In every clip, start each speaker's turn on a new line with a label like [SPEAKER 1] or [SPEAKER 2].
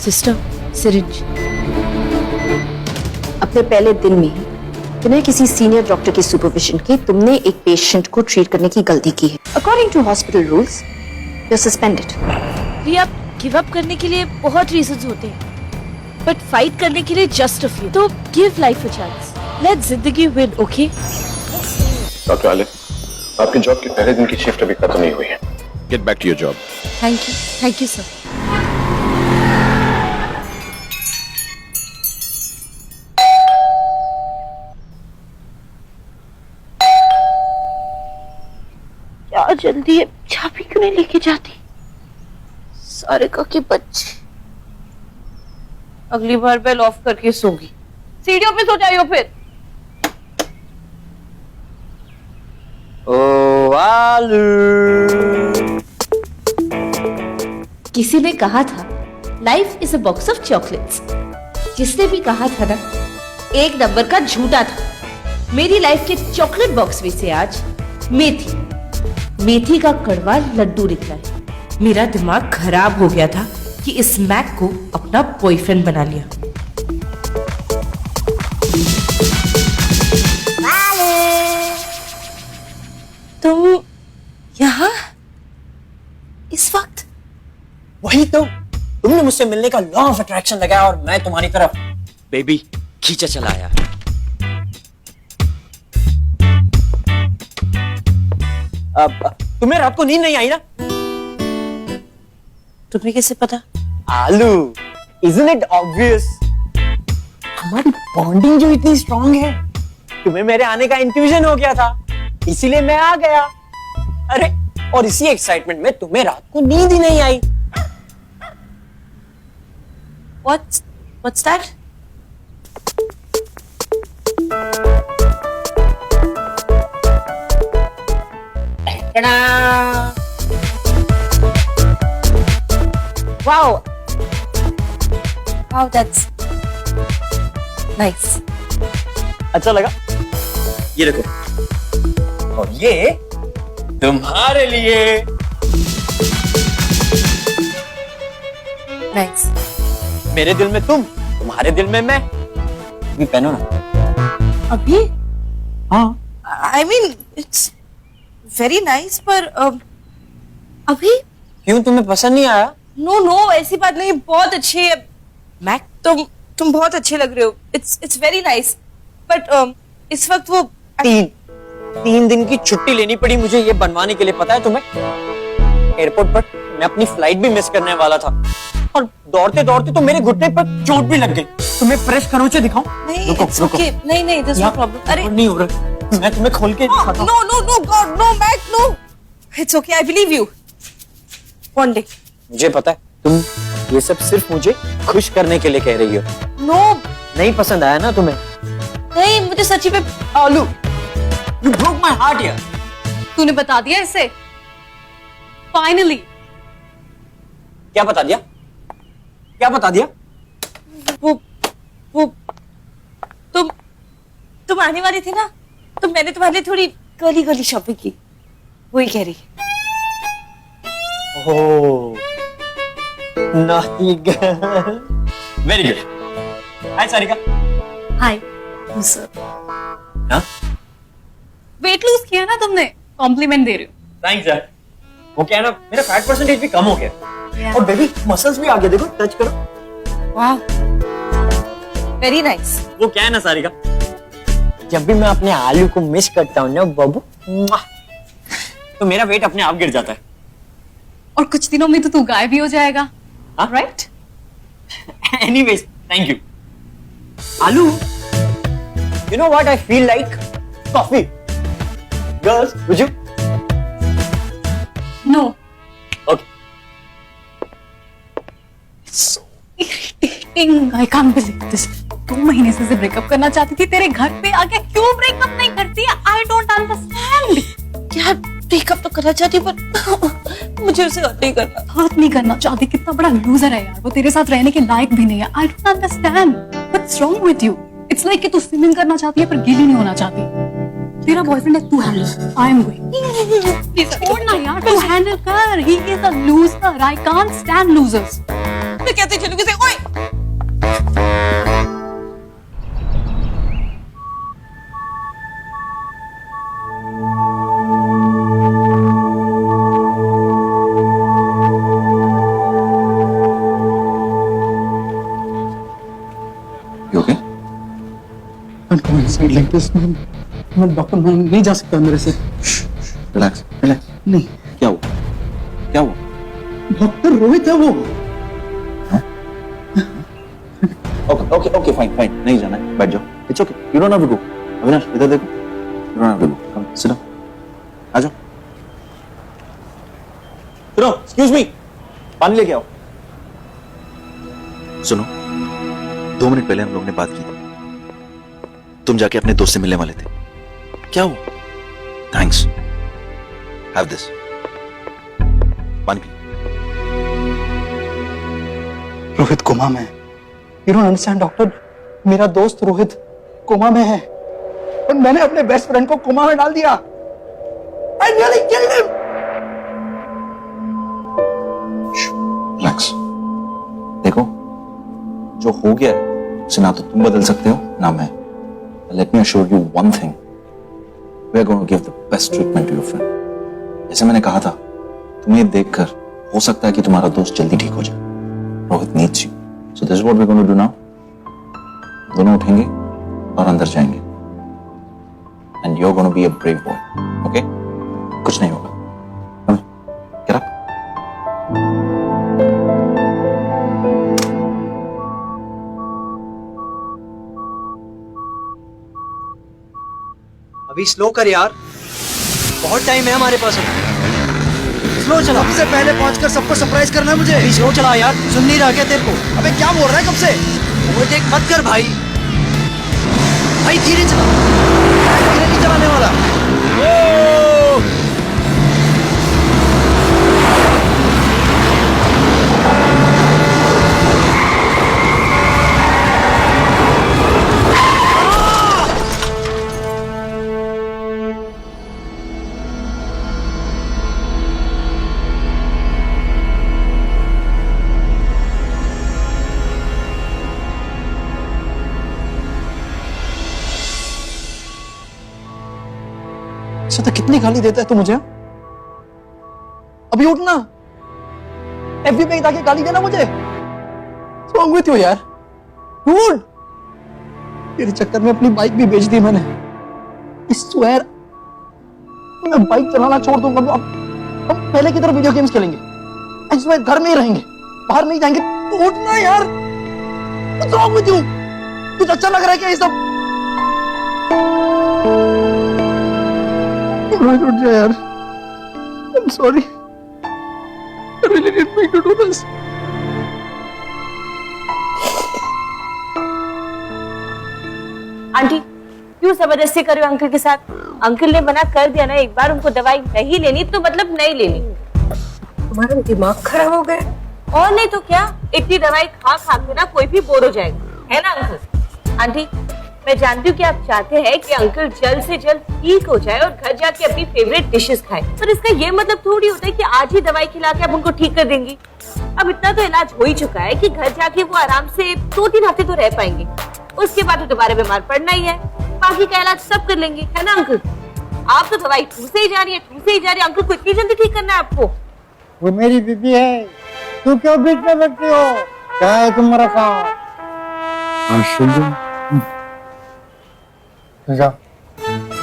[SPEAKER 1] Sister, syringe.
[SPEAKER 2] अपने पहले दिन में ही बिना किसी सीनियर डॉक्टर की सुपरविजन के तुमने एक पेशेंट को ट्रीट करने की गलती की है। According to hospital rules you are suspended.
[SPEAKER 1] Priya, give up करने के लिए बहुत रीजंस होते हैं, बट फाइट करने के लिए जस्ट अ फ्यू। तो give life a chance, let जिंदगी विन, ओके?
[SPEAKER 3] डॉक्टर आलिफ, आपकी जॉब के पहले दिन की शिफ्ट अभी खत्म नहीं हुई है। Get back to your job.
[SPEAKER 1] Thank you sir. क्या जल्दी है, चाबी क्यों नहीं लेके जाती? सारिका के बच्चे। अगली बार बेल ऑफ करके सोगी। सीढ़ियों पे सो जाइयो फिर।
[SPEAKER 4] ओ आलू।
[SPEAKER 1] किसी ने कहा था life is a box of chocolates. जिसने भी कहा था ना, एक नंबर का झूठा था। मेरी लाइफ के चॉकलेट बॉक्स में से आज मेथी का कड़वा लड्डू निकला है। मेरा दिमाग खराब हो गया था कि इस मैक को अपना बॉयफ्रेंड बना लिया। तुम यहाँ इस वक्त?
[SPEAKER 4] वही तो, तुमने मुझसे मिलने का लॉ ऑफ अट्रैक्शन लगाया और मैं तुम्हारी तरफ बेबी खींचा चला आया। अब तुम्हें रात को नींद नहीं आई ना?
[SPEAKER 1] तुम्हें कैसे पता?
[SPEAKER 4] आलू, isn't it obvious? हमारी बॉन्डिंग जो इतनी स्ट्रांग है, तुम्हें मेरे आने का इंट्यूजन हो गया था, इसीलिए मैं आ गया। अरे, और इसी एक्साइटमेंट में तुम्हें रात को नींद ही नहीं आई।
[SPEAKER 1] What's that? Wow, that's nice.
[SPEAKER 4] अच्छा लगा? ये देखो, और ये तुम्हारे लिए।
[SPEAKER 1] Nice.
[SPEAKER 4] मेरे दिल में तुम, तुम्हारे दिल में मैं। भी पहनो ना।
[SPEAKER 1] अभी?
[SPEAKER 4] हाँ।
[SPEAKER 1] I mean, it's very nice, पर अभी?
[SPEAKER 4] क्यों, तुम्हें पसंद नहीं आया?
[SPEAKER 1] नो, ऐसी बात नहीं, बहुत अच्छी है। मैक, तुम बहुत अच्छे लग रहे हो। It's very nice, बट इस वक्त वो
[SPEAKER 4] तीन दिन की छुट्टी लेनी पड़ी मुझे ये बनवाने के लिए, पता है तुम्हें? एयरपोर्ट पर मैं अपनी फ्लाइट भी मिस करने वाला था और दौड़ते दौड़ते तो मेरे घुटने पर चोट भी लग गई। तुम्हें फ्रेश खरोंचे दिखाऊं?
[SPEAKER 1] नहीं,
[SPEAKER 4] रुको,
[SPEAKER 1] it's
[SPEAKER 4] रुको।
[SPEAKER 1] okay. नहीं, there's no problem. अरे
[SPEAKER 4] नहीं हो रहा, मैं तुम्हें खोल के दिखाता हूं।
[SPEAKER 1] No, God, no, Mac, no. It's okay, I believe you. One day.
[SPEAKER 4] मुझे पता है तुम ये सब सिर्फ मुझे खुश करने के लिए कह रही हो।
[SPEAKER 1] No.
[SPEAKER 4] नहीं पसंद आया ना तुम्हें?
[SPEAKER 1] नहीं, मुझे सच्ची में
[SPEAKER 4] आलू, you broke my heart यार।
[SPEAKER 5] तूने बता दिया इसे? फाइनली।
[SPEAKER 4] क्या बता दिया? क्या बता दिया?
[SPEAKER 1] वो तुम आने वाली थी ना, तो मैंने तुम्हारे लिए थोड़ी गली शॉपिंग की, वही कह रही।
[SPEAKER 4] ओह, naughty girl. Very good. Hi Sarika.
[SPEAKER 5] हाय।
[SPEAKER 4] हाँ?
[SPEAKER 5] वेट लूज किया ना तुमने, कॉम्प्लीमेंट दे रही हो।
[SPEAKER 4] थैंक्स यार। वो क्या है ना, मेरा फैट परसेंटेज भी कम हो गया और बेबी मसल्स भी आ गए, देखो टच करो।
[SPEAKER 1] वाह, वेरी नाइस।
[SPEAKER 4] वो क्या है ना सारिका, जब भी मैं अपने आलू को मिस करता हूँ ना बाबू, तो मेरा वेट अपने आप गिर जाता है।
[SPEAKER 5] और कुछ दिनों में तो तू गायब भी हो जाएगा, राइट?
[SPEAKER 4] Anyways, thank you. आलू, you know what I feel like? Coffee. Girls, would you?
[SPEAKER 5] No.
[SPEAKER 4] Okay.
[SPEAKER 5] So irritating. I can't believe this. 2 महीने से ब्रेकअप करना चाहती थी, तेरे घर पे आके क्यों ब्रेकअप नहीं करती है? I don't understand.
[SPEAKER 1] यार, ब्रेकअप तो करना चाहती पर मुझे उसे हर्ट नहीं करना।
[SPEAKER 5] हर्ट नहीं करना चाहती, कितना बड़ा लूजर है यार वो, तेरे साथ रहने के लायक भी नहीं है। I don't understand. What's wrong with you? It's like कि तू स्विमिंग करना चाहती है पर गीली नहीं होना चाहती। तेरा बॉयफ्रेंड है, तू हैंडल। I am going. छोड़ ना यार, तू हैंडल कर। He is a loser. I can't stand losers.
[SPEAKER 6] मैं कैसे चलूंगी से? ओए
[SPEAKER 3] You okay?
[SPEAKER 7] Side like this मैं डॉक्टर मैं नहीं जा सकता मेरे से।
[SPEAKER 3] Relax relax.
[SPEAKER 7] नहीं,
[SPEAKER 3] क्या हुआ? क्या हुआ?
[SPEAKER 7] डॉक्टर रोहित है वो।
[SPEAKER 3] Okay okay okay fine fine, नहीं जाना है, बैठ जाओ, it's okay, you don't have to go. Avinash इधर देखो, you don't have to go, come sit down, आ जाओ। सुनो, एक्सक्यूज मी, पानी लेके आओ। सुनो, 2 मिनट पहले हम लोग ने बात की थी, तुम जाके अपने दोस्त से मिलने वाले थे, क्या हुआ? थैंक्स, हैव दिस, पानी पी।
[SPEAKER 7] रोहित कोमा में है। यू डोंट अंडरस्टैंड डॉक्टर, मेरा दोस्त रोहित कोमा में है और मैंने अपने बेस्ट फ्रेंड को कोमा में डाल दिया। I nearly killed him.
[SPEAKER 3] Relax, देखो जो हो गया है उसे ना तो तुम बदल सकते हो ना मैं। Let me assure you one thing, we are going to give the best treatment to your friend. जैसे मैंने कहा था, तुम्हें देखकर हो सकता है कि तुम्हारा दोस्त जल्दी ठीक हो जाए। Rohit needs you, so this is what we are going to do now. दोनों उठेंगे और अंदर जाएंगे and you are going to be a brave boy, okay? कुछ नहीं होगा, गेट अप।
[SPEAKER 8] अभी स्लो कर यार, बहुत टाइम है हमारे पास। स्लो चला, सबसे पहले पहुंचकर सबको सरप्राइज करना है मुझे। अभी स्लो चला यार, सुन नहीं रहा क्या तेरे को? अबे क्या बोल रहा है कब से? ओवरटेक मत कर भाई, भाई धीरे चला, धीरे नहीं चलाने वाला।
[SPEAKER 7] तो कितनी गाली देता है तू मुझे? अभी उठना, एफबी पे जाके गाली देना मुझे। सॉन्ग विथ यू यार, डूड। तेरे चक्कर में अपनी बाइक भी बेच दी मैंने। I swear, मैं बाइक चलाना छोड़ दूंगा। अब हम पहले की तरह वीडियो गेम्स खेलेंगे। I swear, घर में ही रहेंगे, बाहर नहीं जाएंगे। तू उठना यार, what's wrong with you? कुछ अच्छा लग रहा है क्या ये सब? उठ जा यार, I'm sorry. I really didn't mean to do this.
[SPEAKER 1] Aunty क्यों जबरदस्ती कर रहे हो अंकल के साथ? अंकल ने मना कर दिया ना एक बार, उनको दवाई नहीं लेनी तो मतलब नहीं लेनी।
[SPEAKER 6] तुम्हारा दिमाग खराब हो गया।
[SPEAKER 1] और नहीं तो क्या, इतनी दवाई खा खा के ना कोई भी बोर हो जाएगा, है ना अंकल? आंटी मैं जानती हूँ कि आप चाहते हैं कि अंकल जल्द से जल्द ठीक हो जाए और घर जाके अपनी फेवरेट डिशेस खाए, पर इसका ये मतलब थोड़ी होता है कि आज ही दवाई खिला के आप उनको ठीक कर देंगी। अब इतना तो इलाज हो ही चुका है कि घर जाके वो आराम से 2-3 हफ्ते तो रह पाएंगे, उसके बाद तो दोबारा बीमार पड़ना ही है। बाकी का इलाज सब कर लेंगे, है ना अंकल? आप तो दवाई ठूसे ही जा रही है। अंकल को इतनी जल्दी ठीक करना है आपको?
[SPEAKER 9] वो मेरी बीबी है, तू क्यों बीच में बैठती हो? क्या है तुम्हारा काम?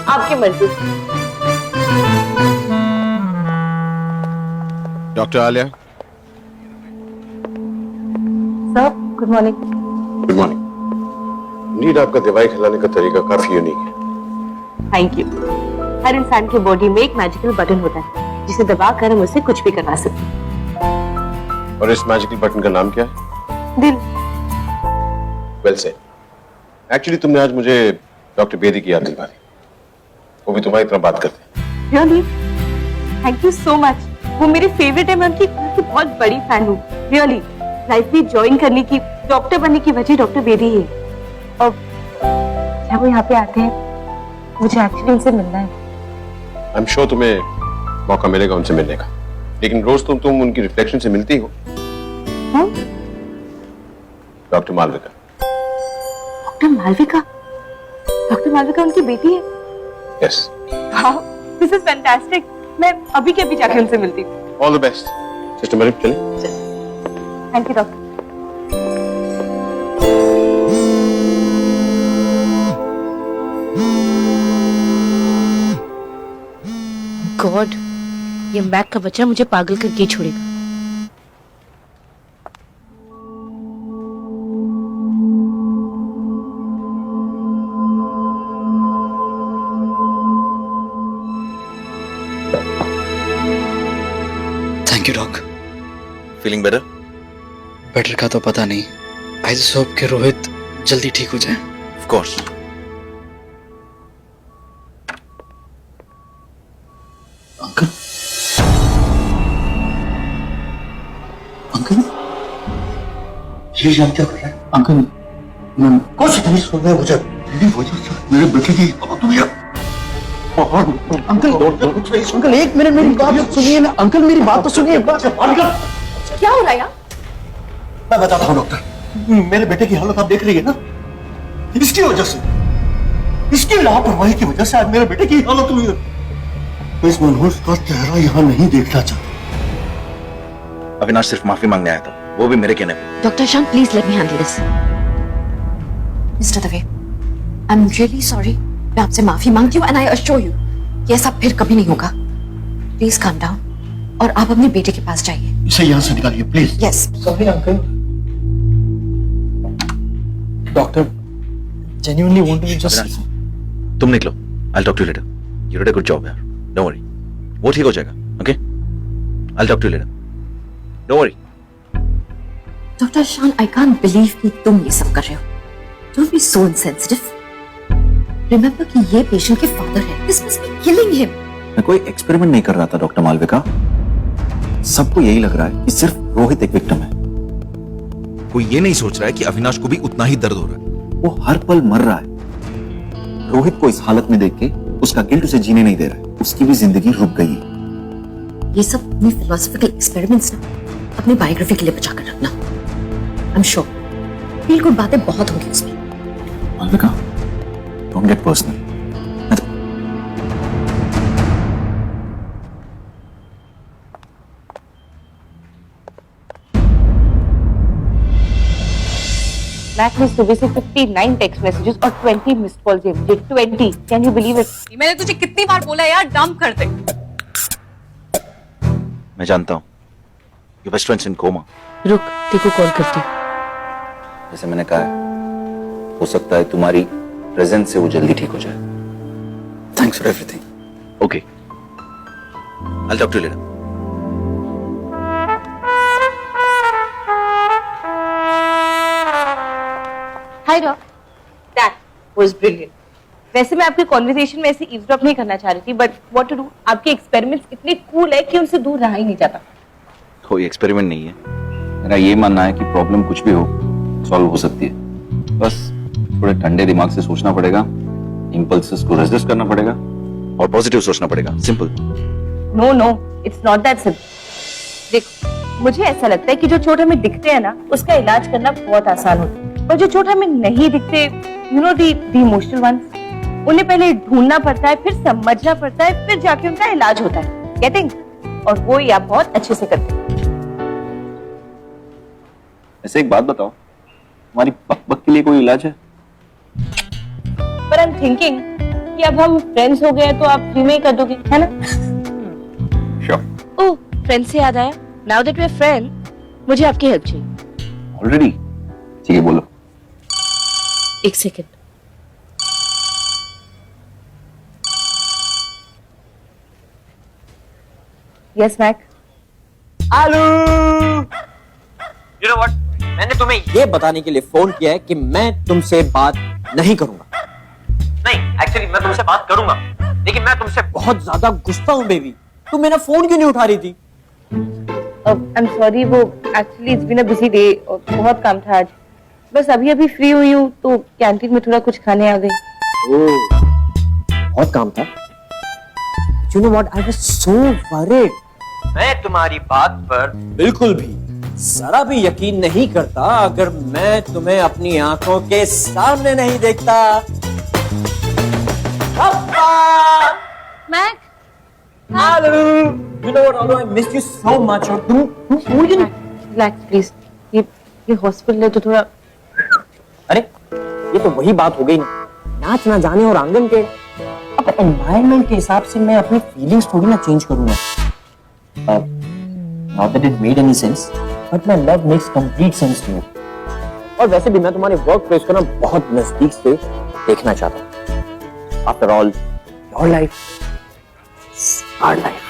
[SPEAKER 1] आपकी मर्जी।
[SPEAKER 3] Doctor Alia,
[SPEAKER 1] sir good morning.
[SPEAKER 3] Good morning. Need आपका दवाई खिलाने का तरीका काफी यूनिक है।
[SPEAKER 1] Thank you. हर इंसान की बॉडी में एक मैजिकल बटन होता है जिसे दबाकर हम उससे कुछ भी करवा सकते हैं।
[SPEAKER 3] और इस मैजिकल बटन का नाम क्या है?
[SPEAKER 1] दिल।
[SPEAKER 3] Well said. एक्चुअली तुमने आज मुझे डॉक्टर बेदी की याद दिलवा दी, वो भी तुम्हारी तरह बात करते हैं।
[SPEAKER 1] Really? Thank you so much. वो मेरे फेवरेट है, मैं उनकी बहुत बड़ी फैन हूँ। रियली लाइफ में ज्वाइन करने की, डॉक्टर बनने की वजह डॉक्टर बेदी ही है। और जब वो यहाँ पे आते हैं मुझे एक्चुअली उनसे मिलना है।
[SPEAKER 3] आई एम श्योर तुम्हें मौका मिलेगा उनसे मिलने का, लेकिन रोज तुम उनकी रिफ्लेक्शन से मिलती हो?
[SPEAKER 10] Doctor Malvika.
[SPEAKER 2] Doctor Malvika? Doctor Malvika उनकी बेटी है?
[SPEAKER 10] Yes.
[SPEAKER 1] Wow, this is fantastic. मैं अभी के अभी जाके उनसे मिलती हूँ।
[SPEAKER 10] All the best. Sister madam चलें?
[SPEAKER 1] Thank you doctor. गॉड, ये मैक का बच्चा मुझे पागल करके ही छोड़ेगा।
[SPEAKER 7] Thank you doc.
[SPEAKER 3] Feeling better?
[SPEAKER 7] Better का तो पता नहीं। आई जस्ट होप कि रोहित जल्दी ठीक हो जाए।
[SPEAKER 3] Of course.
[SPEAKER 7] अंकल, अंकल,
[SPEAKER 9] ये जान क्या कर रहा है?
[SPEAKER 7] अंकल,
[SPEAKER 9] कुछ नहीं सुन रहा मुझे। तेरी वजह से मेरे बेटे की मौत हुई है।
[SPEAKER 7] अंकल, अंकल एक मिनट मेरी बात तो सुनिए ना। अंकल मेरी बात तो सुनिए।
[SPEAKER 2] क्या हो रहा है यार?
[SPEAKER 9] मैं बताता हूँ डॉक्टर, मेरे बेटे की हालत आप देख रही है ना, इसकी वजह से, इसकी लापरवाही की वजह से आज मेरे बेटे की हालत हुई है। मैं इस मनहूस का चेहरा यहाँ नहीं देखना चाहता।
[SPEAKER 3] अविनाश सिर्फ माफी मांगने आया था, वो भी मेरे कहने पे।
[SPEAKER 2] डॉक्टर शान, please let me handle this. Mister Dave, I am really sorry. मैं आपसे माफी मांगती हूँ एंड आई अश्योर यू कि ऐसा फिर कभी नहीं होगा। प्लीज काम डाउन और आप अपने बेटे के पास जाइए।
[SPEAKER 9] इसे यहाँ से निकालिए please.
[SPEAKER 2] Yes.
[SPEAKER 7] Sorry uncle. Doctor, genuinely want to just
[SPEAKER 3] Avinash, तुम निकलो। I'll talk to you later. You did a good job यार। Don't worry. वो ठीक हो जाएगा। Okay? I'll talk to you later. Don't worry.
[SPEAKER 2] Doctor शान, आई कांट बिलीव कि तुम ये सब कर रहे हो। Don't be so insensitive. Remember कि ये पेशेंट के फादर है। This must be killing him.
[SPEAKER 3] मैं कोई एक्सपेरिमेंट नहीं कर रहा था डॉक्टर मालविका। सबको यही लग रहा है कि सिर्फ रोहित एक विक्टिम है।
[SPEAKER 11] कोई ये नहीं सोच रहा है कि अविनाश को भी उतना ही दर्द हो रहा है।
[SPEAKER 3] वो हर पल मर रहा है। रोहित को इस हालत में देख के उसका गिल्ट उसे जीने नहीं दे रहा है। उसकी भी जिंदगी रुक गई है।
[SPEAKER 2] ये सब अपनी फिलोसॉफिकल एक्सपेरिमेंट्स ना अपनी बायोग्राफी के लिए बचा कर रखना। I am sure feel good बातें बहुत होंगी उसमें।
[SPEAKER 3] Malvika, don't get personal.
[SPEAKER 1] Mac ने सुबह से 59 टेक्स्ट मैसेजेस और 20 मिस्ड कॉल्स दिए मुझे। 20, कैन यू बिलीव इट?
[SPEAKER 5] मैंने तुझे कितनी बार बोला यार, डंप कर दे।
[SPEAKER 3] मैं जानता हूँ ये बेस्ट फ्रेंड्स इन कोमा।
[SPEAKER 1] रुक, तेको कॉल करती हूँ।
[SPEAKER 3] जैसे मैंने कहा है, हो सकता है तुम्हारी प्रेजेंस से वो जल्दी ठीक हो जाए।
[SPEAKER 7] Thanks for everything.
[SPEAKER 3] Okay, I'll talk to you later.
[SPEAKER 1] Hi doc, that was brilliant. वैसे मैं आपके कॉन्वर्सेशन में ऐसे ईवसड्रॉप नहीं करना चाह रही थी, बट व्हाट टू डू। आपके एक्सपेरिमेंट्स इतने कूल है कि उनसे दूर रहा ही नहीं जाता।
[SPEAKER 3] कोई एक्सपेरिमेंट नहीं है। मेरा ये मानना है कि प्रॉब्लम कुछ भी हो सॉल्व हो सकती है। बस थोड़े ठंडे दिमाग से सोचना पड़ेगा, इंपल्सेस को रेजिस्ट करना पड़ेगा और पॉजिटिव सोचना पड़ेगा। Simple.
[SPEAKER 1] No no, it's not that simple. देखो, मुझे ऐसा लगता है कि जो चोट हमें दिखते हैं ना, उसका इलाज करना बहुत आसान होता है, और जो चोट हमें नहीं दिखते, you know the emotional ones, उन्हें पहले ढूंढना पड़ता है, फिर समझना पड़ता है, फिर जाके उनका इलाज होता है। गेटिंग? और वो ही आप बहुत अच्छे से करते हैं।
[SPEAKER 3] ऐसे एक बात बताओ, हमारी बक के लिए कोई इलाज है?
[SPEAKER 1] पर आई एम थिंकिंग कि अब हम फ्रेंड्स हो गए तो आप फ्री में ही कर दोगे, है ना?
[SPEAKER 3] श्योर।
[SPEAKER 1] ओह, फ्रेंड से याद आया, now that we are friend, मुझे आपकी हेल्प चाहिए।
[SPEAKER 3] ऑलरेडी? ठीक है, बोलो।
[SPEAKER 1] एक second. Yes Mac.
[SPEAKER 4] Aloo. You know what? मैंने तुम्हें ये बताने के लिए फोन किया है कि मैं तुमसे बात नहीं करूंगा। नहीं, एक्चुअली मैं तुमसे बात करूंगा, लेकिन मैं तुमसे बहुत ज्यादा गुस्सा हूँ बेबी। तुम मेरा फोन क्यों नहीं उठा रही थी?
[SPEAKER 1] आई एम सॉरी, वो actually it's been a busy day और बहुत काम था आज। बस अभी फ्री हुई हूँ तो कैंटीन में थोड़ा कुछ खाने आ गई।
[SPEAKER 4] ओह, बहुत काम था। You know what? I was so worried. मैं तुम्हारी बात पर बिल्कुल भी जरा भी यकीन नहीं करता अगर मैं तुम्हें अपनी आंखों के सामने नहीं देखता।
[SPEAKER 1] Mac,
[SPEAKER 4] Hello. You know what? Although I missed you so much, और तुम भूल गई।
[SPEAKER 1] Relax please. ये हॉस्पिटल है तो थोड़ा।
[SPEAKER 4] अरे ये तो वही बात हो गई ना, नाच ना जाने और आंगन के। अब एनवायरनमेंट के हिसाब से मैं अपनी फीलिंग्स थोड़ी ना चेंज करूंगा। Not that it made any sense, but my love makes complete sense to me. और वैसे भी मैं तुम्हारे वर्क प्लेस को ना बहुत नजदीक से देखना चाहता हूँ। After all, your life is our life.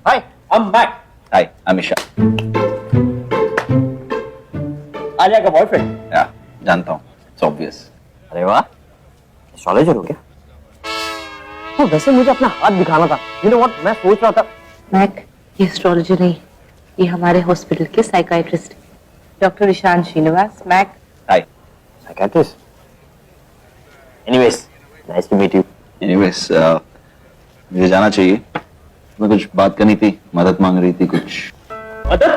[SPEAKER 4] Hi, I'm back.
[SPEAKER 3] Hi, I'm Isha.
[SPEAKER 4] Alia का बॉयफ्रेंड।
[SPEAKER 3] Yeah, जानता हूँ। It's obvious.
[SPEAKER 4] अरे वाह, एस्ट्रोलॉजर हो क्या? तो वैसे मुझे अपना हाथ दिखाना था। You know what? मैं सोच रहा था।
[SPEAKER 1] मैक, ये एस्ट्रोलॉजर नहीं, ये हमारे हॉस्पिटल के psychiatrist doctor Ishaan Srinivas. Mac,
[SPEAKER 3] Hi.
[SPEAKER 4] Psychiatrist. Anyways, nice to meet you.
[SPEAKER 3] Anyways, मुझे जाना चाहिए। मैं कुछ बात करनी थी, मदद मांग रही थी कुछ।
[SPEAKER 4] मदद?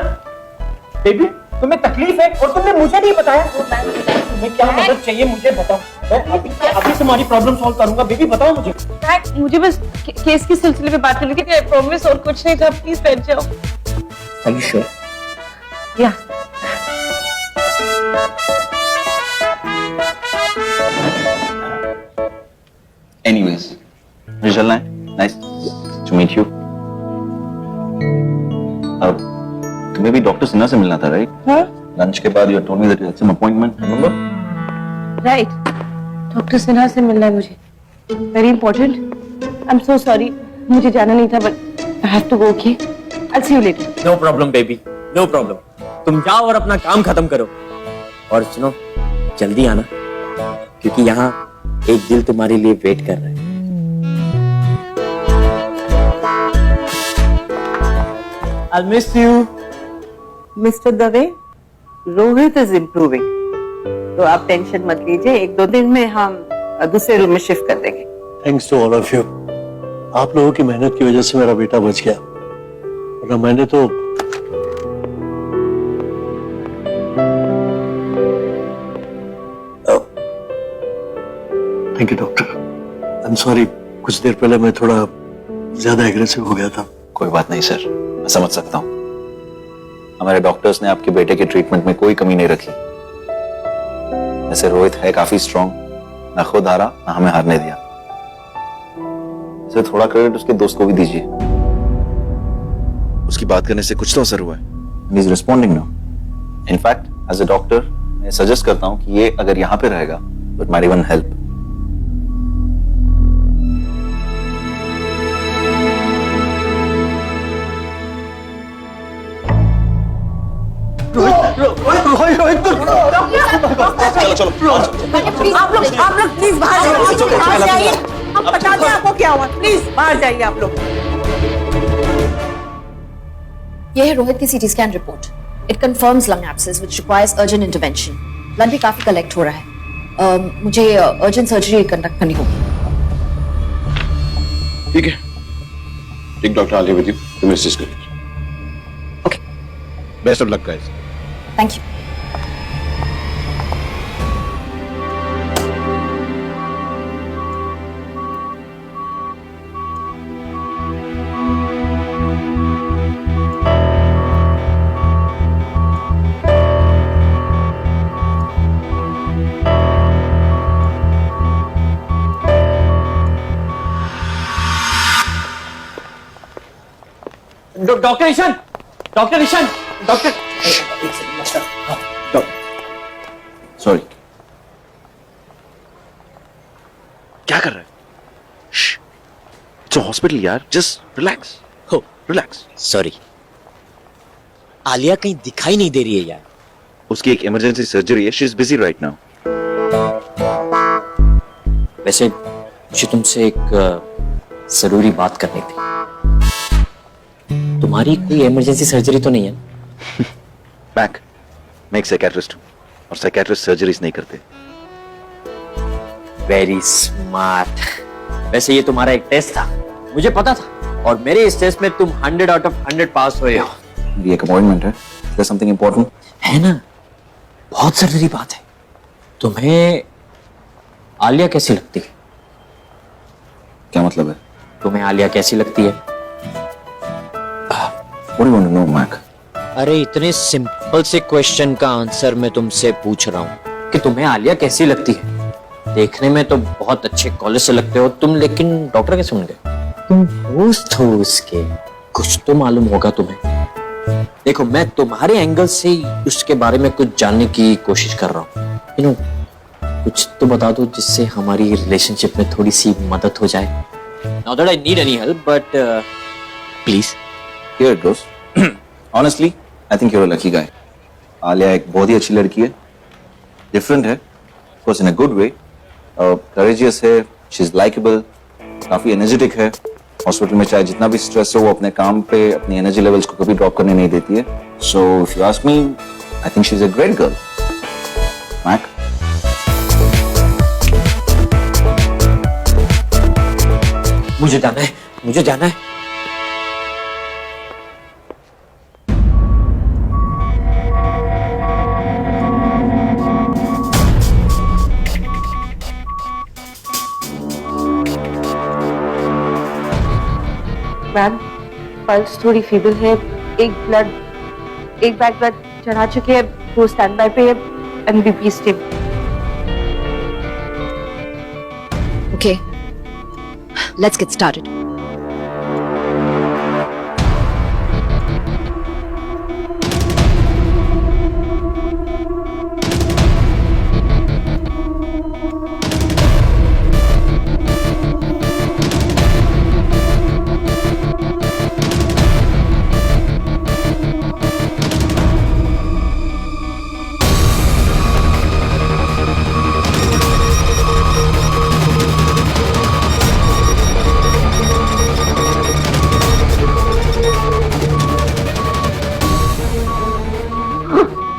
[SPEAKER 4] बेबी, तुम्हें तकलीफ है और तुमने मुझे नहीं बताया। तुम्हें क्या मदद चाहिए मुझे बताओ। मैं अभी से तुम्हारी प्रॉब्लम सॉल्व करूंगा। बेबी बताओ मुझे।
[SPEAKER 1] मैक, मुझे बस केस के सिलसिले में बात करनी थी। आई प्रॉमिस, और कुछ नहीं था। प्लीज बैठ जाओ।
[SPEAKER 4] Are you sure?
[SPEAKER 1] या
[SPEAKER 3] Anyways, मुझे चलना है। Nice to meet you. अब तुम्हें भी डॉक्टर सिन्हा से मिलना था, राइट?
[SPEAKER 1] हाँ?
[SPEAKER 3] लंच के बाद you told me that you had some appointment, remember?
[SPEAKER 1] Right, doctor Sinha से मिलना है मुझे। Very important. I am so sorry, मुझे जाना नहीं था, but I have to go. Okay, I will see you later.
[SPEAKER 4] No problem baby, no problem. तुम जाओ और अपना काम खत्म करो। और सुनो, जल्दी आना, क्योंकि यहाँ एक दिल तुम्हारे लिए वेट कर रहा है। I'll miss you.
[SPEAKER 6] Mister Dave, Rohit is improving, तो आप टेंशन मत लीजिए। 1-2 दिन में हम दूसरे रूम में शिफ्ट कर देंगे।
[SPEAKER 9] Thanks to all of you. आप लोगों की मेहनत की वजह से मेरा बेटा बच गया, वरना मैंने तो thank you doctor. I am sorry, कुछ देर पहले मैं थोड़ा ज्यादा एग्रेसिव हो गया था।
[SPEAKER 3] कोई बात नहीं सर, मैं समझ सकता हूँ। हमारे डॉक्टर्स ने आपके बेटे के ट्रीटमेंट में कोई कमी नहीं रखी। वैसे रोहित है काफी स्ट्रांग, ना खुद हारा ना हमें हारने दिया। वैसे थोड़ा क्रेडिट उसके दोस्त को भी दीजिए।
[SPEAKER 11] उसकी बात करने से कुछ तो असर हुआ है।
[SPEAKER 3] He is responding now. In fact, as a doctor, मैं सजेस्ट करता हूँ कि ये अगर यहाँ पे रहेगा, तो it might even help.
[SPEAKER 6] आप लोग प्लीज बाहर जाइए। हम बताते हैं आपको क्या हुआ। प्लीज बाहर जाइए आप लोग।
[SPEAKER 2] यह है रोहित की CT scan report. It confirms lung abscess which requires urgent intervention. Blood भी काफी कलेक्ट हो रहा है। मुझे अर्जेंट सर्जरी कंडक्ट करनी होगी।
[SPEAKER 10] ठीक है, take doctor Alia with you, तुम असिस्ट करिए।
[SPEAKER 2] Okay,
[SPEAKER 11] best of luck guys.
[SPEAKER 2] Thank you.
[SPEAKER 4] Doctor Ishaan, doctor Ishaan, doctor.
[SPEAKER 3] Sorry.
[SPEAKER 11] क्या कर रहा है? इट्स अ हॉस्पिटल यार, जस्ट रिलैक्स। हो, रिलैक्स।
[SPEAKER 4] सॉरी, आलिया कहीं दिखाई नहीं दे रही है यार।
[SPEAKER 11] उसकी एक इमरजेंसी सर्जरी है, she is busy right now.
[SPEAKER 4] वैसे मुझे तुमसे एक जरूरी बात करनी थी। तुम्हारी कोई इमरजेंसी सर्जरी तो नहीं है?
[SPEAKER 11] बैक, मैं एक साइकियाट्रिस्ट हूँ और साइकियाट्रिस्ट सर्जरीज नहीं करते।
[SPEAKER 4] Very smart. वैसे ये तुम्हारा एक टेस्ट था, मुझे पता था। और मेरे इस टेस्ट में तुम 100 आउट ऑफ 100 पास हुए हो।
[SPEAKER 3] मेरी एक अपॉइंटमेंट है, there's something important?
[SPEAKER 4] है ना, बहुत जरूरी बात है। तुम्हें आलिया कैसी लगती है?
[SPEAKER 3] क्या मतलब है?
[SPEAKER 4] तुम्हें आलिया कैसी लगती है?
[SPEAKER 3] What do you want to know, Mac?
[SPEAKER 4] अरे इतने सिंपल से क्वेश्चन का आंसर मैं तुमसे पूछ रहा हूँ कि तुम्हें आलिया कैसी लगती है। देखने में तो बहुत अच्छे कॉलेज से लगते हो तुम, लेकिन डॉक्टर कैसे बन गए? तुम दोस्त हो उसके, कुछ तो मालूम होगा तुम्हें। देखो मैं तुम्हारे एंगल से ही उसके बारे में कुछ जानने की कोशिश कर रहा हूँ। यू नो, कुछ तो बता दो जिससे हमारी रिलेशनशिप में थोड़ी सी मदद हो जाए। Not that I need any help, but please.
[SPEAKER 3] Here it goes. Honestly, I think you're a lucky guy. Alia एक बहुत ही अच्छी लड़की है, डिफरेंट है, of course in a good way. Courageous है, she's likable, काफी एनर्जेटिक है। हॉस्पिटल में चाहे जितना भी स्ट्रेस हो वो अपने काम पे अपनी एनर्जी लेवल्स को कभी ड्रॉप करने नहीं देती है। So if you ask me, I think she's a great girl. Mac?
[SPEAKER 4] मुझे जाना है, मुझे जाना है।
[SPEAKER 1] मैम, पल्स थोड़ी फीबल है, एक बैग ब्लड चढ़ा चुके हैं, वो स्टैंड बाय पे है, MBP stable.
[SPEAKER 2] Okay, let's get started.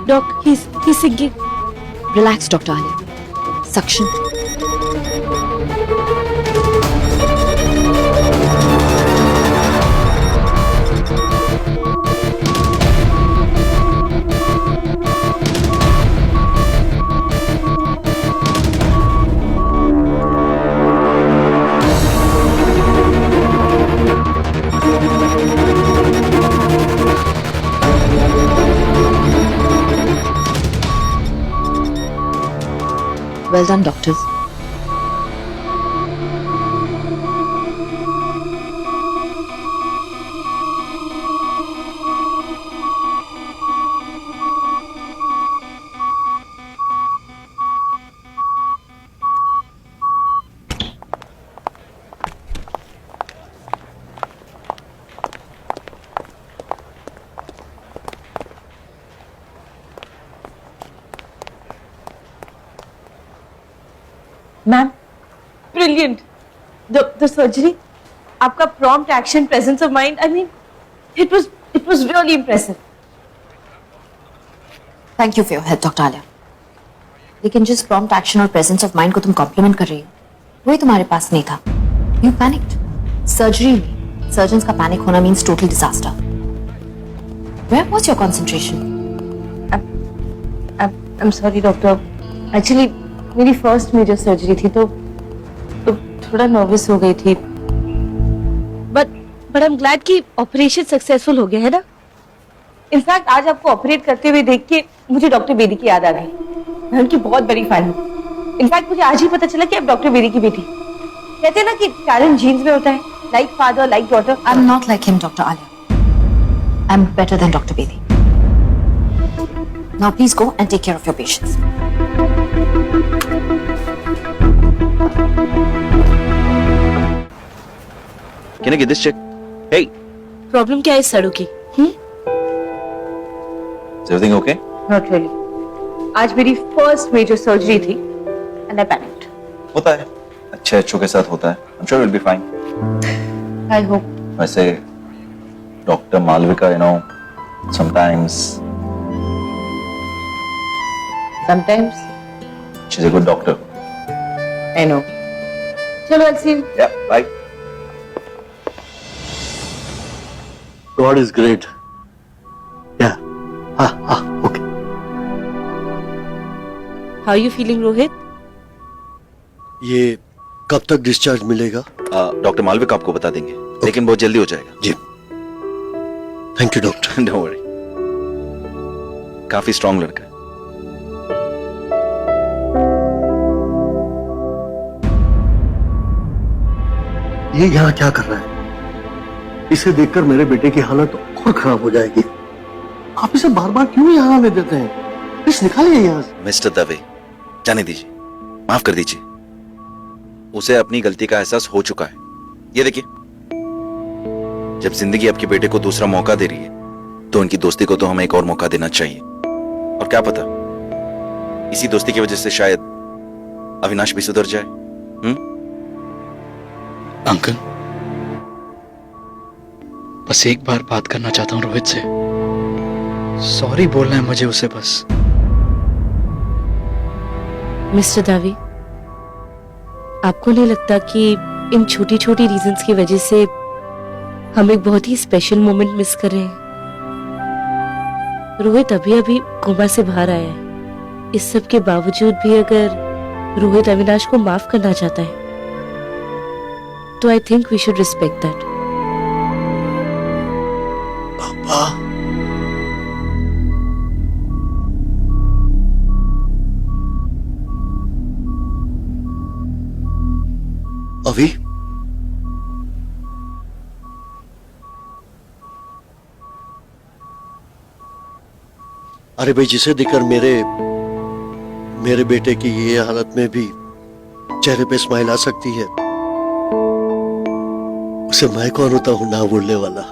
[SPEAKER 1] Doc, he's sinking.
[SPEAKER 2] Relax, Dr. Alia. Suction. Well done, doctors.
[SPEAKER 1] Ma'am, brilliant. The surgery, आपका prompt action, presence of mind, I mean it was really impressive.
[SPEAKER 2] Thank you for your help, Dr. Alia. लेकिन जिस prompt action और presence of mind को तुम compliment कर रही हो, वही तुम्हारे पास नहीं था। You panicked. Surgery में surgeons का panic होना means total disaster. Where was your concentration?
[SPEAKER 1] I'm sorry, doctor. Actually, मेरी फर्स्ट मेजर सर्जरी थी तो थोड़ा नर्वस हो गई थी। बट आई एम ग्लैड कि ऑपरेशन सक्सेसफुल हो गया है ना। इनफैक्ट आज आपको ऑपरेट करते हुए देख के मुझे डॉक्टर बेदी की याद आ गई। मैं उनकी बहुत बड़ी फैन हूँ। इनफैक्ट मुझे आज ही पता चला कि आप डॉक्टर बेदी की बेटी। कहते हैं ना कि टैलेंट जीन्स में होता है, like father like daughter.
[SPEAKER 2] I'm not like him, Dr. Alia. I'm better than Dr. Bedi. Now please go and take care of your patients.
[SPEAKER 11] Can I get this check? Hey,
[SPEAKER 1] problem क्या है सड़ू की?
[SPEAKER 3] Is everything okay?
[SPEAKER 1] Not really. आज मेरी first major surgery थी and I panicked.
[SPEAKER 3] होता है, अच्छे अच्छों के साथ होता है। I'm sure you'll be fine.
[SPEAKER 1] I hope.
[SPEAKER 3] वैसे doctor Malvika, you know, sometimes
[SPEAKER 1] sometimes
[SPEAKER 3] she's a good doctor.
[SPEAKER 1] I know. चलो, I'll see you.
[SPEAKER 3] Yeah, bye.
[SPEAKER 9] God is great. या हाँ okay.
[SPEAKER 1] How you feeling Rohit?
[SPEAKER 9] ये कब तक डिस्चार्ज मिलेगा?
[SPEAKER 11] Doctor मालविक आपको बता देंगे, लेकिन बहुत जल्दी हो जाएगा।
[SPEAKER 9] जी thank you doctor.
[SPEAKER 11] Don't worry, काफी स्ट्रांग लड़का है।
[SPEAKER 9] ये यहाँ क्या कर रहा है? इसे देखकर मेरे बेटे की हालत और खराब हो जाएगी। आप इसे बार बार क्यों यहाँ आने देते हैं? प्लीज निकालिए यहाँ से।
[SPEAKER 11] मिस्टर दवे, जाने दीजिए, माफ कर दीजिए। उसे अपनी गलती का एहसास हो चुका है। ये देखिए, जब जिंदगी आपके बेटे को दूसरा मौका दे रही है तो उनकी दोस्ती को तो हमें एक और मौका देना चाहिए। और क्या पता, इसी दोस्ती की वजह से शायद अविनाश भी सुधर जाए।
[SPEAKER 12] अंकल, बस एक बार बात करना चाहता हूं रोहित से। सॉरी बोलना है मुझे उसे बस।
[SPEAKER 1] मिस्टर दावी, आपको नहीं लगता कि इन छोटी छोटी रीजंस की वजह से हम एक बहुत ही स्पेशल मोमेंट मिस कर रहे हैं? रोहित अभी अभी कोमा से बाहर आया है। इस सब के बावजूद भी अगर रोहित अविनाश को माफ करना चाहता है तो I think we should respect that.
[SPEAKER 9] पापा, अभी अरे भाई, जिसे देखकर मेरे बेटे की ये हालत में भी चेहरे पे स्माइल आ सकती है, उसे मैं कौन होता हूं ना बोलने वाला।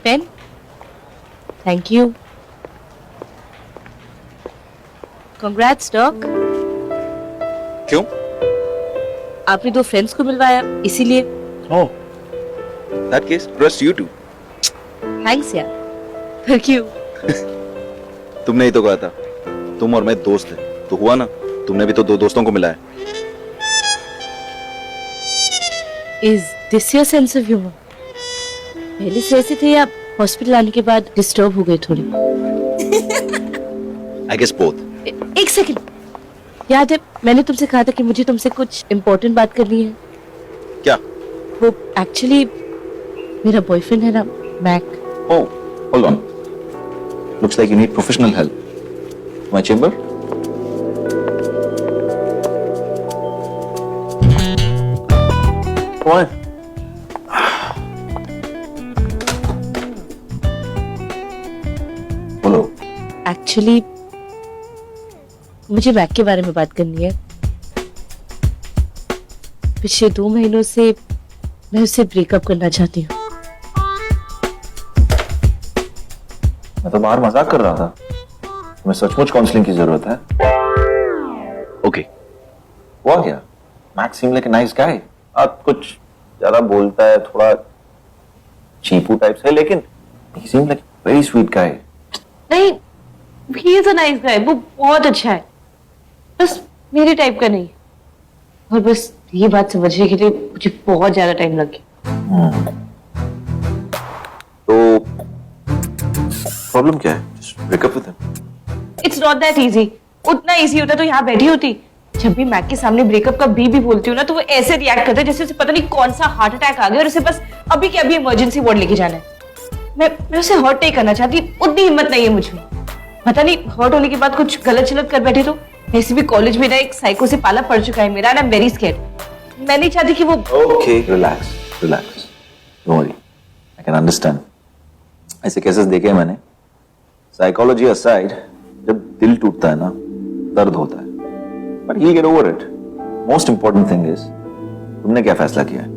[SPEAKER 1] Pen, thank you. Congrats doc.
[SPEAKER 11] क्यों?
[SPEAKER 1] आपने दो फ्रेंड्स को मिलवाया इसीलिए।
[SPEAKER 11] Oh, that case, trust you too.
[SPEAKER 1] Thanks यार। फिर क्यों?
[SPEAKER 11] तुमने ही तो कहा था तुम और मैं दोस्त हैं, तो हुआ ना। तुमने भी तो दो दोस्तों को मिलाया।
[SPEAKER 1] Is this your sense of humor? पहले से ऐसे थे या हॉस्पिटल आने के बाद डिस्टर्ब हो गए थोड़ी?
[SPEAKER 11] I guess both.
[SPEAKER 1] एक सेकंड, याद है मैंने तुमसे कहा था कि मुझे तुमसे कुछ इम्पोर्टेंट बात करनी है?
[SPEAKER 11] क्या?
[SPEAKER 1] वो एक्चुअली मेरा बॉयफ्रेंड है ना, Mac.
[SPEAKER 3] Oh, hold on. Looks like you need professional help. My chamber? Come on. बोलो।
[SPEAKER 1] एक्चुअली मुझे मैक के बारे में बात करनी है। पिछले 2 महीनों से मैं उससे ब्रेकअप करना चाहती हूँ।
[SPEAKER 3] मैं तो बाहर मजाक कर रहा था। तुम्हें सचमुच काउंसलिंग की जरूरत है।
[SPEAKER 11] Okay.
[SPEAKER 3] हुआ क्या? Max seem like a nice guy. आप कुछ ज्यादा बोलता है, थोड़ा चीपू टाइप से, लेकिन he seem like very sweet guy.
[SPEAKER 1] नहीं, he is a nice guy, वो बहुत अच्छा है, बस मेरे टाइप का नहीं। और बस ये बात समझने के लिए मुझे बहुत ज्यादा टाइम लग गया।
[SPEAKER 3] तो प्रॉब्लम क्या है? Just break up with him.
[SPEAKER 1] It's not that easy. उतना इजी होता तो यहाँ बैठी होती। जब भी मैक के सामने ब्रेकअप का बी भी बोलती हूँ ना, तो वो ऐसे रिएक्ट करता है जैसे उसे पता नहीं कौन सा हार्ट अटैक आ गया और उसे बस अभी के अभी इमरजेंसी वार्ड लेके जाना है। मैं उसे हर्ट नहीं करना चाहती, उतनी हिम्मत नहीं है मुझे। पता नहीं हर्ट होने के बाद कुछ गलत चलत कर बैठे तो। वैसे भी कॉलेज में ना एक साइको से पाला पड़ चुका है मेरा, and I am very scared. मैं नहीं चाहती कि वो।
[SPEAKER 3] Okay, relax, relax. Don't worry. I can understand. ऐसे केसेस देखे हैं मैंने। साइकोलॉजी असाइड, जब दिल टूटता है ना, दर्द होता है, but he'll get over it. Most important thing is, तुमने क्या फैसला किया है?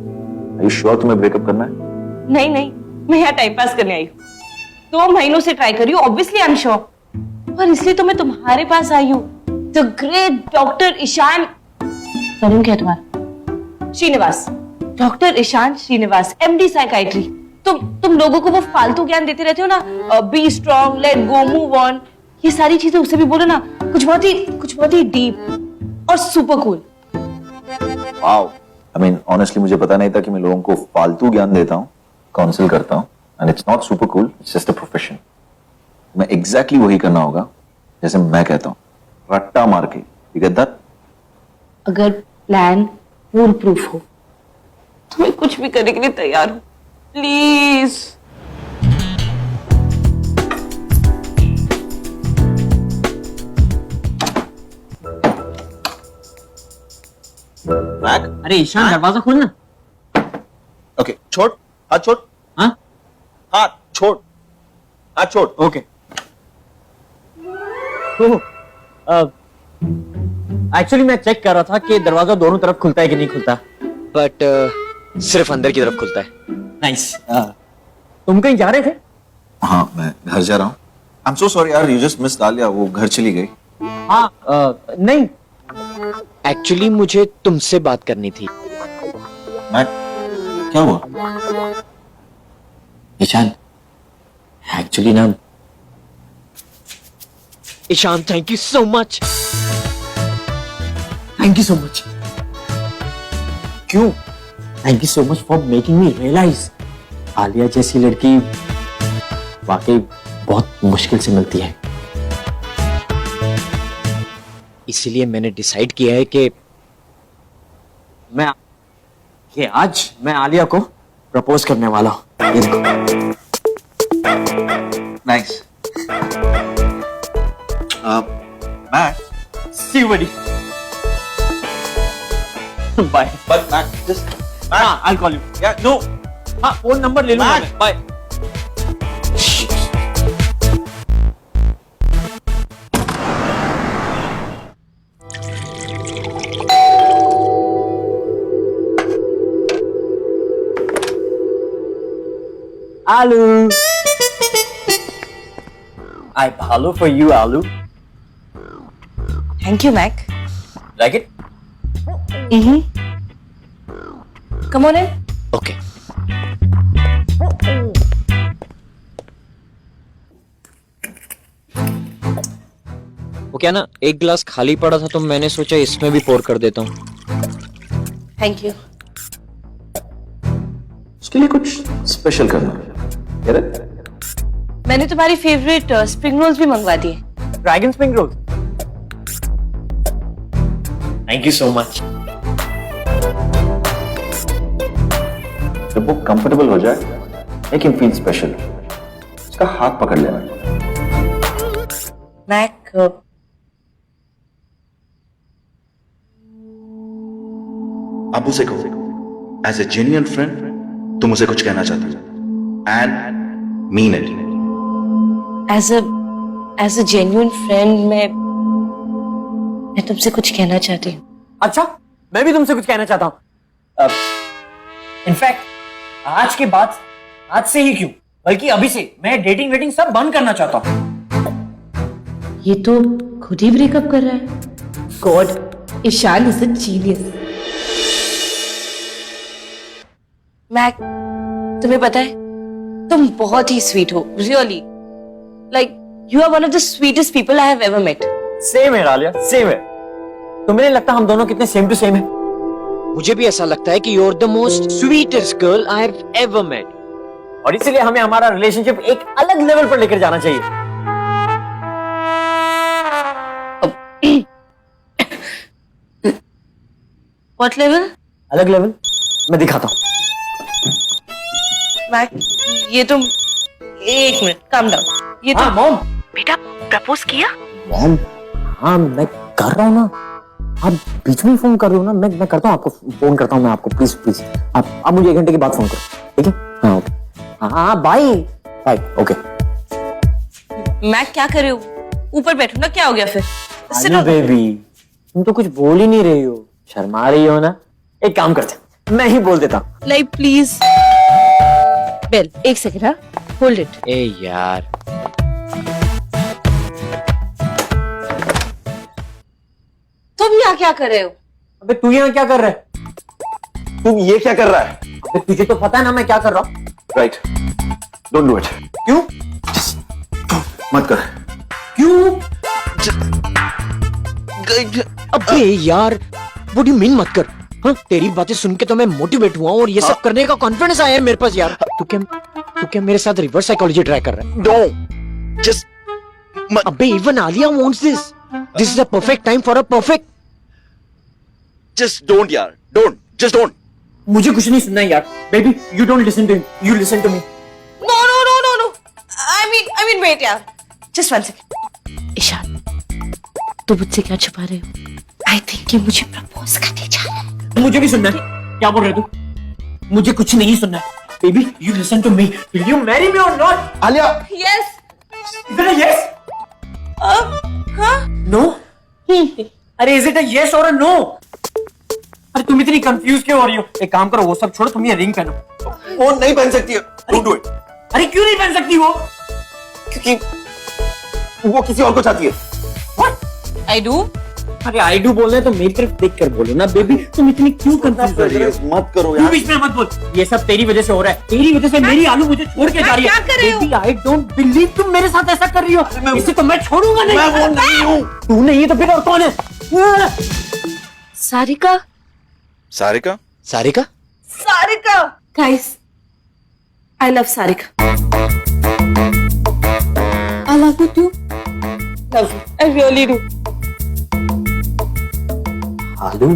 [SPEAKER 3] Are you sure तुम्हें ब्रेकअप करना है?
[SPEAKER 1] नहीं नहीं, मैं यहाँ टाइम पास करने आई हूँ। 2 महीनों से ट्राई कर रही हूँ, ऑब्वियसली आई एम श्योर। और इसलिए तो मैं तुम्हारे पास आई हूँ। द ग्रेट डॉक्टर ईशान, नाम क्या है तुम्हारा? Srinivas, doctor Ishaan Srinivas, MD psychiatry. तुम लोगों को वो फालतू ज्ञान देते रहते हो ना, be strong, let go, move on, ये सारी चीजें उसे भी बोलो ना, कुछ बहुत ही डीप और super cool.
[SPEAKER 3] Wow, I mean honestly मुझे पता नहीं था कि मैं लोगों को फालतू ज्ञान देता हूँ, काउंसिल करता हूँ, and it's not super cool, it's just a profession. मैं एग्जैक्टली वही करना होगा जैसे मैं कहता हूँ, रट्टा मार के। You get that?
[SPEAKER 1] अगर प्लान फूल प्रूफ हो तो मैं कुछ भी करने के लिए तैयार हूँ, प्लीज।
[SPEAKER 4] अरे ईशान, दरवाजा खोलना।
[SPEAKER 3] ओके, छोड़, हाथ छोड़।
[SPEAKER 4] हाँ,
[SPEAKER 3] हाथ छोड़, हाथ छोड़।
[SPEAKER 4] ओके। एक्चुअली मैं चेक कर रहा था कि दरवाजा दोनों तरफ खुलता है कि नहीं खुलता, बट सिर्फ अंदर की तरफ खुलता है। नाइस। तुम कहीं जा रहे थे?
[SPEAKER 3] हाँ, मैं घर जा रहा हूँ। आई एम सो सॉरी यार, यू जस्ट मिस डालिया, वो घर चली गई।
[SPEAKER 4] हाँ, नहीं, एक्चुअली मुझे तुमसे बात करनी थी।
[SPEAKER 3] मैं, क्या हुआ?
[SPEAKER 4] ईशान, एक्चुअली ना, Ishaan, thank you so much. Thank you so much. क्यों? Thank you so much for making me realise Alia जैसी लड़की वाकई बहुत मुश्किल से मिलती है। इसीलिए मैंने डिसाइड किया है कि आज मैं आलिया को प्रपोज करने वाला हूं। ये देखो।
[SPEAKER 3] Nice. Matt,
[SPEAKER 4] See you, buddy. Bye.
[SPEAKER 3] but Matt, just
[SPEAKER 4] हाँ, I'll call you.
[SPEAKER 3] yeah, no.
[SPEAKER 4] हाँ, फोन नंबर ले लूंगा मैं। Bye. Alu. I follow for you, Alu.
[SPEAKER 1] Thank you Mac.
[SPEAKER 4] Like it?
[SPEAKER 1] Come on in.
[SPEAKER 4] Okay. वो क्या ना, एक गिलास खाली पड़ा था तो मैंने सोचा इसमें भी पोर कर देता हूँ।
[SPEAKER 1] Thank you.
[SPEAKER 3] उसके लिए कुछ स्पेशल करना है। Get it?
[SPEAKER 1] मैंने तुम्हारी फेवरेट स्प्रिंग रोल्स भी मंगवा दिए।
[SPEAKER 4] Dragon spring roll. Thank you so much.
[SPEAKER 3] जब वो कंफर्टेबल हो जाए, make him feel special. उसका हाथ पकड़ लेना।
[SPEAKER 1] मैक,
[SPEAKER 11] अब उसे कहो, एज ए जेन्युइन फ्रेंड तुम उसे कुछ कहना चाहते हो, and mean it.
[SPEAKER 1] As a genuine friend मैं तुमसे कुछ कहना चाहती हूँ।
[SPEAKER 4] अच्छा, मैं भी तुमसे कुछ कहना चाहता हूँ। इनफैक्ट आज के बाद, आज से ही क्यों, बल्कि अभी से मैं डेटिंग वेटिंग सब बंद करना चाहता हूँ।
[SPEAKER 1] ये तो खुद ही ब्रेकअप कर रहा है। God, Ishaan is a genius. Mac, तुम्हें पता है तुम बहुत ही स्वीट हो, really. Like you are one of the sweetest people I have ever met.
[SPEAKER 4] Same है आलिया, सेम है। तुम्हें नहीं लगता हम दोनों कितने सेम टू सेम है? मुझे भी ऐसा लगता है कि you are the most sweetest girl I have ever met, और इसीलिए हमें हमारा रिलेशनशिप एक अलग लेवल पर लेकर जाना चाहिए।
[SPEAKER 1] What level?
[SPEAKER 4] अलग लेवल, मैं दिखाता हूँ।
[SPEAKER 1] मैक, ये तुम एक मिनट, काम डाउन। ये
[SPEAKER 4] हाँ,
[SPEAKER 1] तो
[SPEAKER 4] मॉम।
[SPEAKER 1] बेटा प्रपोज किया?
[SPEAKER 4] मॉम, हाँ मैं कर रहा हूँ ना, आप बीच में फोन कर रहे हो ना, मैं करता हूँ आपको, फोन करता हूँ मैं आपको, प्लीज प्लीज आप मुझे 1 घंटे के बाद फोन करो, ठीक है? हाँ ओके, हाँ बाय बाय, ओके।
[SPEAKER 1] मैक क्या कर रहे हो? ऊपर बैठो ना, क्या हो गया फिर?
[SPEAKER 4] अरे बेबी, तुम तो कुछ बोल ही नहीं रही हो, शर्मा रही हो ना। एक काम करते हैं, मैं ही बोल देता हूँ।
[SPEAKER 1] Like please. बेल, एक सेकंड, हाँ, होल्ड इट।
[SPEAKER 4] ए यार,
[SPEAKER 1] तुम यहाँ क्या कर रहे हो?
[SPEAKER 4] अबे तू यहाँ क्या कर रहा है?
[SPEAKER 3] तुम ये क्या कर रहा है?
[SPEAKER 4] अबे तुझे तो पता है ना मैं क्या कर रहा हूँ।
[SPEAKER 3] Right, don't do it.
[SPEAKER 8] क्यों?
[SPEAKER 3] मत कर।
[SPEAKER 8] क्यों? अबे यार, व्हाट डू यू मीन मत कर? हाँ, तेरी बातें सुन के तो मैं मोटिवेट हुआ हूँ और ये सब करने का कॉन्फिडेंस आया है मेरे पास यार। तू क्या मेरे साथ रिवर्स साइकोलॉजी ट्राई कर रहा है?
[SPEAKER 11] नो, जस्ट
[SPEAKER 8] अबे even Alia wants this. This is a perfect time for a perfect.
[SPEAKER 11] Just don't यार, डोंट, जस्ट डोंट।
[SPEAKER 8] मुझे कुछ नहीं सुनना है यार। Baby, you don't listen to him, you listen to me.
[SPEAKER 1] No. I mean, wait, यार. Just one second. Ishaan, तू मुझसे क्या छुपा रहे हो? I think कि मुझे प्रपोज करने जा रहा है.
[SPEAKER 8] मुझे भी सुनना है। क्या बोल रहे तू? मुझे कुछ नहीं सुनना है। Baby, you listen to me. Will you marry me or not?
[SPEAKER 3] Alia,
[SPEAKER 1] Yes.
[SPEAKER 8] Is it a yes?
[SPEAKER 1] हाँ?
[SPEAKER 8] नो? अरे is it a yes or a no? अरे तुम इतनी कंफ्यूज क्यों हो रही हो? एक काम करो, वो सब छोड़ो, तुम ये रिंग पहनो।
[SPEAKER 3] वो नहीं पहन सकती है। Don't do it.
[SPEAKER 8] अरे क्यों नहीं पहन सकती वो?
[SPEAKER 3] क्योंकि वो किसी और को चाहती है।
[SPEAKER 1] I do.
[SPEAKER 8] अरे आई डू बोलना है तो मेरी तरफ देख कर बोलो ना। बेबी, तुम इतनी क्यों कंफ्यूज हो रही हो?
[SPEAKER 3] मत करो
[SPEAKER 8] तू
[SPEAKER 3] यार।
[SPEAKER 8] बीच में मत बोल। ये सब तेरी वजह से हो रहा है। तेरी वजह से मेरी आलू मुझे छोड़ के जा रही है।
[SPEAKER 1] क्या कर रहे हो?
[SPEAKER 8] बेबी, आई डोंट बिलीव तुम मेरे साथ ऐसा कर रही हो। इसे तो मैं छोड़ूंगा नहीं।
[SPEAKER 3] मैं वो नहीं हूँ।
[SPEAKER 8] तू नहीं है तो फिर और कौन है?
[SPEAKER 1] Sarika.
[SPEAKER 11] Sarika?
[SPEAKER 8] Sarika?
[SPEAKER 1] Sarika. Guys, I love Sarika.
[SPEAKER 5] I love you too.
[SPEAKER 1] Love you. I really do.
[SPEAKER 8] आलू,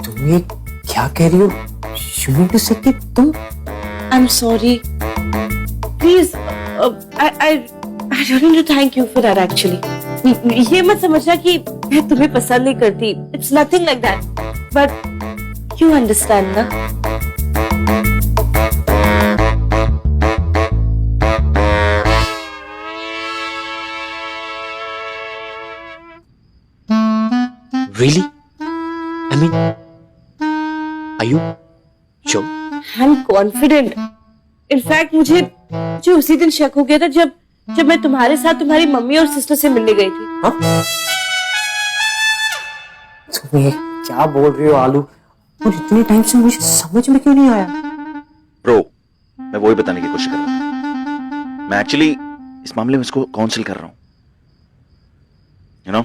[SPEAKER 8] तुम ये क्या कह रही हो? You mean to say कि तुम?
[SPEAKER 1] I'm sorry. Please, I really need to thank you for that actually. ये मत समझना कि मैं तुम्हें पसंद नहीं करती. It's nothing like that. But you understand ना?
[SPEAKER 8] Really? I mean, are you sure?
[SPEAKER 1] I'm confident. In fact, मुझे उसी दिन शक हो गया था जब मैं तुम्हारे साथ तुम्हारी मम्मी और सिस्टर से मिलने गई थी.
[SPEAKER 8] हाँ? तुम ये क्या बोल रही हो आलू? और इतने टाइम से मुझे समझ में क्यों नहीं आया?
[SPEAKER 11] ब्रो, मैं वही बताने की कोशिश कर रहा था। मैं एक्चुअली इस मामले में इसको काउंसिल कर रहा हूं, यू नो।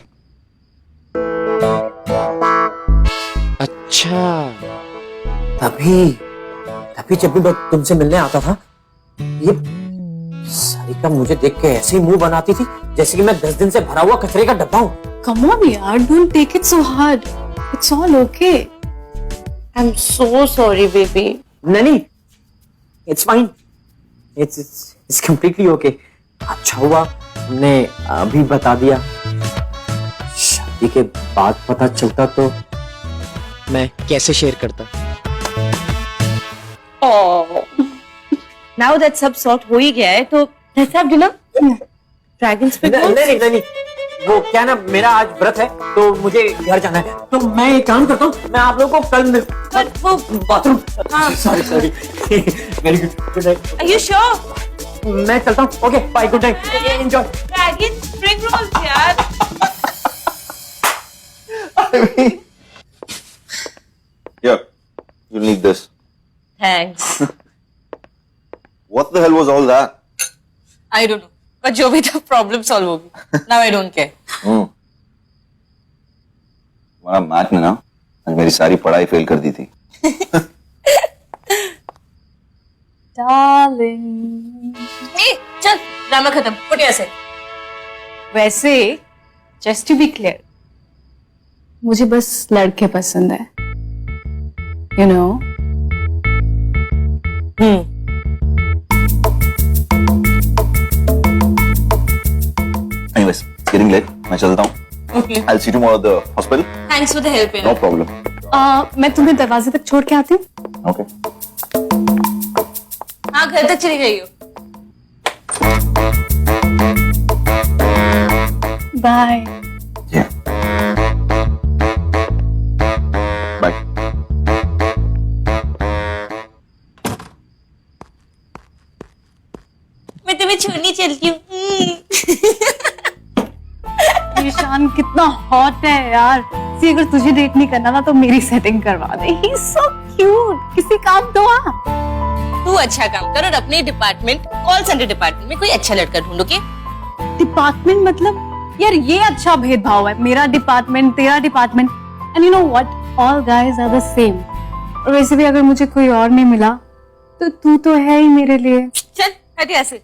[SPEAKER 8] अच्छा, तभी जब भी मैं तुमसे मिलने आता था, ये सारिका मुझे देख के ऐसे ही मुंह बनाती थी जैसे कि मैं 10 दिन से भरा हुआ कचरे का डब्बा हूँ।
[SPEAKER 5] Come on, यार, don't take it so hard. It's all okay.
[SPEAKER 1] I'm so sorry, baby.
[SPEAKER 8] नहीं, it's fine. It's completely okay. अच्छा हुआ तुमने अभी बता दिया। शादी के बाद पता चलता तो मैं कैसे शेयर करता?
[SPEAKER 1] Oh. Now that सब सॉर्ट हो ही गया है तो let's have dinner. Dragons पे
[SPEAKER 8] नहीं, वो क्या ना, मेरा आज व्रत है तो मुझे घर जाना है, तो मैं एक काम करता हूँ, मैं आप लोगों को कल मिल
[SPEAKER 1] वो
[SPEAKER 8] बाथरूम।
[SPEAKER 1] हाँ.
[SPEAKER 8] Sorry very good night.
[SPEAKER 1] Are you sure?
[SPEAKER 8] मैं चलता हूँ। Okay bye, good night, enjoy.
[SPEAKER 1] Dragon spring rolls यार.
[SPEAKER 3] Here, you'll need this.
[SPEAKER 1] Thanks.
[SPEAKER 3] What the hell was all that?
[SPEAKER 1] I don't know. But जो भी था problem solve होगी. Now I don't care.
[SPEAKER 3] तुम्हारा math में ना आज मेरी सारी पढ़ाई फेल कर दी थी।
[SPEAKER 5] Darling.
[SPEAKER 1] चल ड्रामा खत्म. Put your say.
[SPEAKER 5] वैसे, just to be clear, मुझे बस लड़के पसंद है. You know?
[SPEAKER 3] Anyways, it's getting late. मैं चलता हूँ।
[SPEAKER 1] Okay.
[SPEAKER 3] I'll see you tomorrow at the hospital.
[SPEAKER 1] Thanks for the help.
[SPEAKER 3] No problem.
[SPEAKER 5] मैं तुम्हें दरवाजे तक छोड़ के आती हूँ.
[SPEAKER 3] Okay.
[SPEAKER 1] हाँ घर तक चली गई हो.
[SPEAKER 5] Bye.
[SPEAKER 3] Yeah. Bye.
[SPEAKER 1] मैं तुम्हें छोड़ने चलती हूँ.
[SPEAKER 5] ईशान कितना हॉट है यार. सी अगर तुझे डेट नहीं करना ना तो मेरी सेटिंग करवा दे. He's so cute. किसी काम तो आ.
[SPEAKER 1] तू अच्छा काम कर और अपने डिपार्टमेंट कॉल सेंटर डिपार्टमेंट में कोई अच्छा लड़का ढूंढो के।
[SPEAKER 5] डिपार्टमेंट मतलब यार ये अच्छा भेदभाव है, मेरा डिपार्टमेंट तेरा department, and you know what, all guys are the same. और वैसे भी अगर मुझे कोई और नहीं मिला तो तू तो है ही मेरे लिए।
[SPEAKER 1] चल हट यहाँ से।